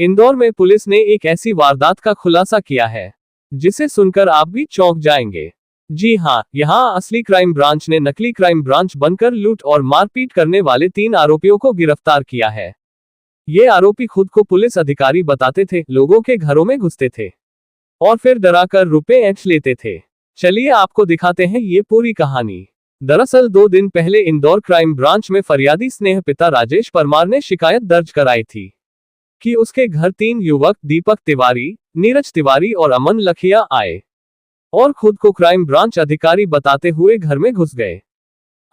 इंदौर में पुलिस ने एक ऐसी वारदात का खुलासा किया है जिसे सुनकर आप भी चौंक जाएंगे। जी हां, यहां असली क्राइम ब्रांच ने नकली क्राइम ब्रांच बनकर लूट और मारपीट करने वाले 3 आरोपियों को गिरफ्तार किया है। ये आरोपी खुद को पुलिस अधिकारी बताते थे, लोगों के घरों में घुसते थे और फिर डराकर रुपए ऐंठ लेते थे। चलिए आपको दिखाते हैं ये पूरी कहानी। दरअसल 2 दिन पहले इंदौर क्राइम ब्रांच में फरियादी स्नेह पिता राजेश परमार ने शिकायत दर्ज कराई थी कि उसके घर 3 युवक दीपक तिवारी, नीरज तिवारी और अमन लखिया आए और खुद को क्राइम ब्रांच अधिकारी बताते हुए घर में घुस गए।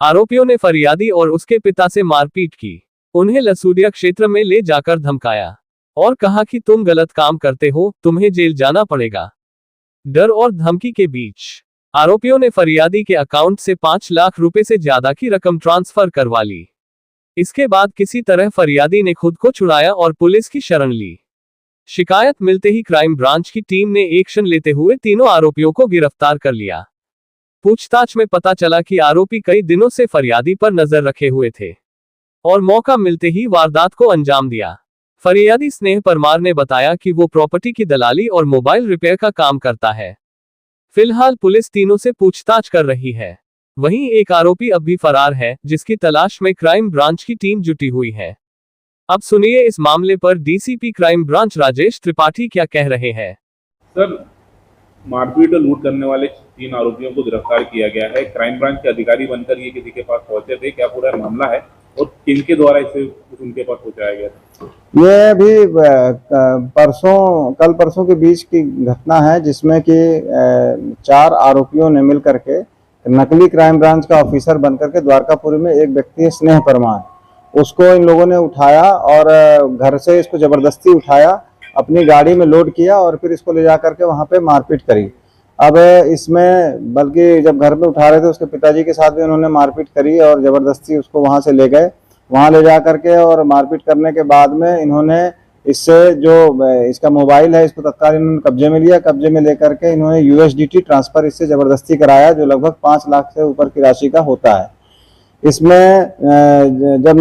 आरोपियों ने फरियादी और उसके पिता से मारपीट की, उन्हें लसूरिया क्षेत्र में ले जाकर धमकाया और कहा कि तुम गलत काम करते हो, तुम्हें जेल जाना पड़ेगा। डर और धमकी के बीच आरोपियों ने फरियादी के अकाउंट से 5 लाख रुपए से ज्यादा की रकम ट्रांसफर करवा ली। इसके बाद किसी तरह फरियादी ने खुद को छुड़ाया और पुलिस की शरण ली। शिकायत मिलते ही क्राइम ब्रांच की टीम ने एक्शन लेते हुए तीनों आरोपियों को गिरफ्तार कर लिया। पूछताछ में पता चला कि आरोपी कई दिनों से फरियादी पर नजर रखे हुए थे और मौका मिलते ही वारदात को अंजाम दिया। फरियादी स्नेह परमार ने बताया कि वो प्रॉपर्टी की दलाली और मोबाइल रिपेयर का काम करता है। फिलहाल पुलिस तीनों से पूछताछ कर रही है। वहीं एक आरोपी अब भी फरार है, जिसकी तलाश में क्राइम ब्रांच की टीम जुटी हुई है। अब सुनिए इस मामले पर DCP crime branch Rajesh Tripathi क्या कह रहे हैं। सर, मारपीट और लूट करने वाले 3 आरोपियों को गिरफ्तार किया गया है। क्राइम ब्रांच के अधिकारी बनकर ये किसी के पास पहुंचे थे, क्या पूरा मामला है और किनके द्वारा इसे उनके पास पहुंचाया गया था? ये अभी कल परसों के बीच की घटना है, जिसमें कि 4 आरोपियों ने मिलकर के नकली क्राइम ब्रांच का ऑफिसर बनकर के द्वारकापुरी में एक व्यक्ति है स्नेह परमार, उसको इन लोगों ने उठाया और घर से इसको जबरदस्ती उठाया, अपनी गाड़ी में लोड किया और फिर इसको ले जा करके वहां पे मारपीट करी। अब इसमें बल्कि जब घर में उठा रहे थे उसके पिताजी के साथ भी उन्होंने मारपीट करी और जबरदस्ती उसको वहां से ले गए। वहां ले जा करके और मारपीट करने के बाद में इन्होंने इससे जो इसका मोबाइल है इसको तत्काल इन्होंने कब्जे में लिया। कब्जे में लेकर के इन्होंने यूएसडीटी ट्रांसफर इससे जबरदस्ती कराया, जो लगभग 5 लाख से ऊपर की राशि का होता है। इसमें जब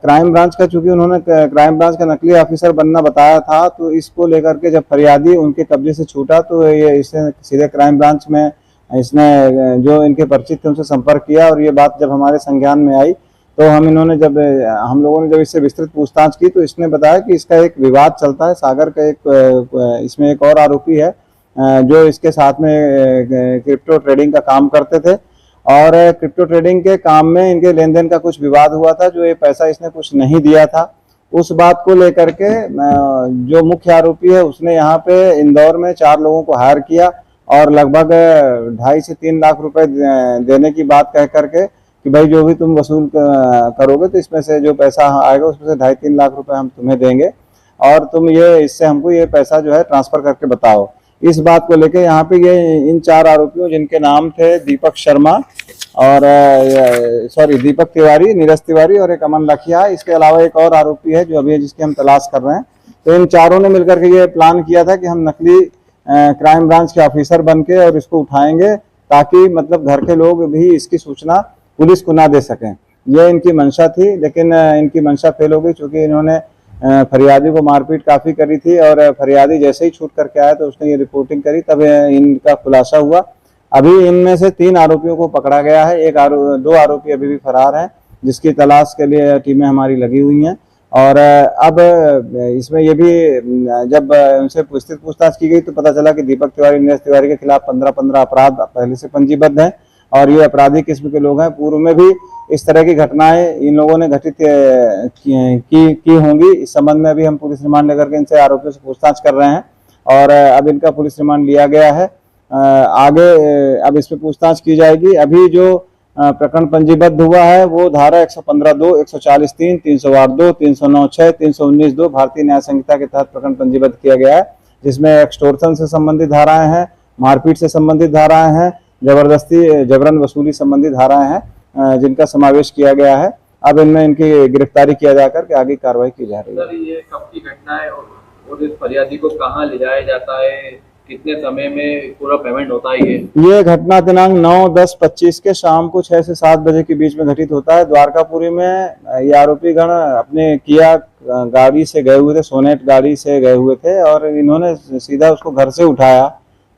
क्राइम ब्रांच का, चूंकि उन्होंने क्राइम ब्रांच का नकली ऑफिसर बनना बताया था, तो इसको लेकर के जब फरियादी उनके कब्जे से छूटा तो ये इसने सीधे क्राइम ब्रांच में इसने जो इनके परिचित थे उनसे संपर्क किया और ये बात जब हमारे संज्ञान में आई तो हम लोगों ने जब इससे विस्तृत पूछताछ की तो इसने बताया कि इसका एक विवाद चलता है। सागर का इसमें एक और आरोपी है जो इसके साथ में क्रिप्टो ट्रेडिंग का काम करते थे और क्रिप्टो ट्रेडिंग के काम में इनके लेन देन का कुछ विवाद हुआ था, जो ये पैसा इसने कुछ नहीं दिया था। उस बात को लेकर के जो मुख्य आरोपी है उसने यहाँ पे इंदौर में 4 लोगों को हायर किया और लगभग 2.5 से 3 लाख रुपए देने की बात कह करके कि भाई जो भी तुम वसूल करोगे तो इसमें से जो पैसा आएगा उसमें से 2.5-3 लाख रुपए हम तुम्हें देंगे और तुम इससे हमको ये पैसा जो है ट्रांसफर करके बताओ। इस बात को लेके यहाँ पे इन 4 आरोपियों, जिनके नाम थे दीपक शर्मा और दीपक तिवारी, नीरज तिवारी और एक अमन लखिया, इसके अलावा एक और आरोपी है जो अभी जिसकी हम तलाश कर रहे हैं। तो इन चारों ने मिलकर के ये प्लान किया था कि हम नकली क्राइम ब्रांच के ऑफिसर बन के और इसको उठाएंगे ताकि मतलब घर के लोग भी इसकी सूचना पुलिस को ना दे सकें। यह इनकी मंशा थी, लेकिन इनकी मंशा फेल हो गई, क्योंकि इन्होंने फरियादी को मारपीट काफी करी थी और फरियादी जैसे ही छूट करके आया तो उसने ये रिपोर्टिंग करी, तब इनका खुलासा हुआ। अभी इनमें से 3 आरोपियों को पकड़ा गया है, 2 आरोपी अभी भी फरार हैं, जिसकी तलाश के लिए टीमें हमारी लगी हुई हैं। और अब इसमें ये भी जब उनसे विस्तृत पूछताछ की गई तो पता चला कि दीपक तिवारी, नीरज तिवारी के खिलाफ 15 अपराध पहले से पंजीबद्ध हैं और ये अपराधी किस्म के लोग हैं। पूर्व में भी इस तरह की घटनाएं इन लोगों ने घटित की होंगी। इस संबंध में अभी हम पुलिस रिमांड लेकर के इनसे आरोपियों से पूछताछ कर रहे हैं और अब इनका पुलिस रिमांड लिया गया है। आगे अब इस पे पूछताछ की जाएगी। अभी जो प्रकरण पंजीबद्ध हुआ है वो धारा 115(2), 140(3), 308(2), 309(6), 319(2) भारतीय न्याय संहिता के तहत प्रकरण पंजीबद्ध किया गया है, जिसमें एक्सटोर्शन से संबंधित धाराएं हैं, मारपीट से संबंधित धाराएं हैं, जबरन वसूली संबंधी धाराएं हैं, जिनका समावेश किया गया है। अब इनमें इनकी गिरफ्तारी किया जाकर के आगे कार्रवाई की जा रही है। सर, ये कब की घटना है और इस फरियादी को कहां ले जाया जाता है, कितने समय में पूरा पेमेंट होता है ये घटना दिनांक 9/10/25 के शाम को 6 से 7 बजे के बीच में घटित होता है। द्वारकापुरी में ये आरोपी गण अपने किया गाड़ी से गए हुए थे, सोनेट गाड़ी से गए हुए थे और इन्होंने सीधा उसको घर से उठाया।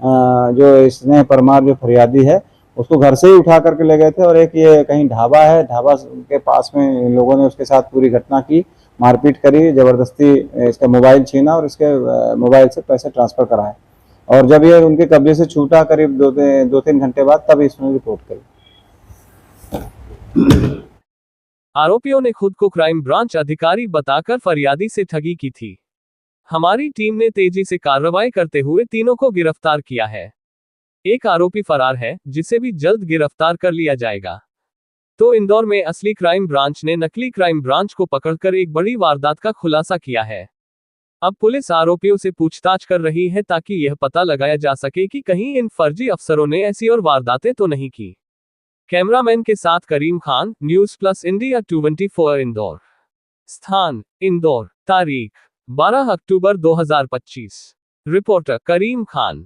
जो स्नेह परमार जो फरियादी है उसको घर से ही उठा करके ले गए थे और एक ये कहीं ढाबा है, ढाबा के पास में इन लोगों ने उसके साथ पूरी घटना की, मारपीट करी, जबरदस्ती इसका मोबाइल छीना और इसके मोबाइल से पैसे ट्रांसफर कराए और जब ये उनके कब्जे से छूटा करीब 2-3 घंटे बाद तब इसने रिपोर्ट करी। आरोपियों ने खुद को क्राइम ब्रांच अधिकारी बताकर फरियादी से ठगी की थी। हमारी टीम ने तेजी से कार्रवाई करते हुए तीनों को गिरफ्तार किया है। एक आरोपी फरार है, जिसे भी जल्द गिरफ्तार कर लिया जाएगा। तो इंदौर में असली क्राइम ब्रांच ने नकली क्राइम ब्रांच को पकड़कर एक बड़ी वारदात का खुलासा किया है। अब पुलिस आरोपियों से पूछताछ कर रही है ताकि यह पता लगाया जा सके कि कहीं इन फर्जी अफसरों ने ऐसी और वारदातें तो नहीं की। कैमरामैन के साथ Karim Khan, news plus India 24 Indore. स्थान इंदौर। तारीख 12 अक्टूबर 2025। रिपोर्टर करीम खान।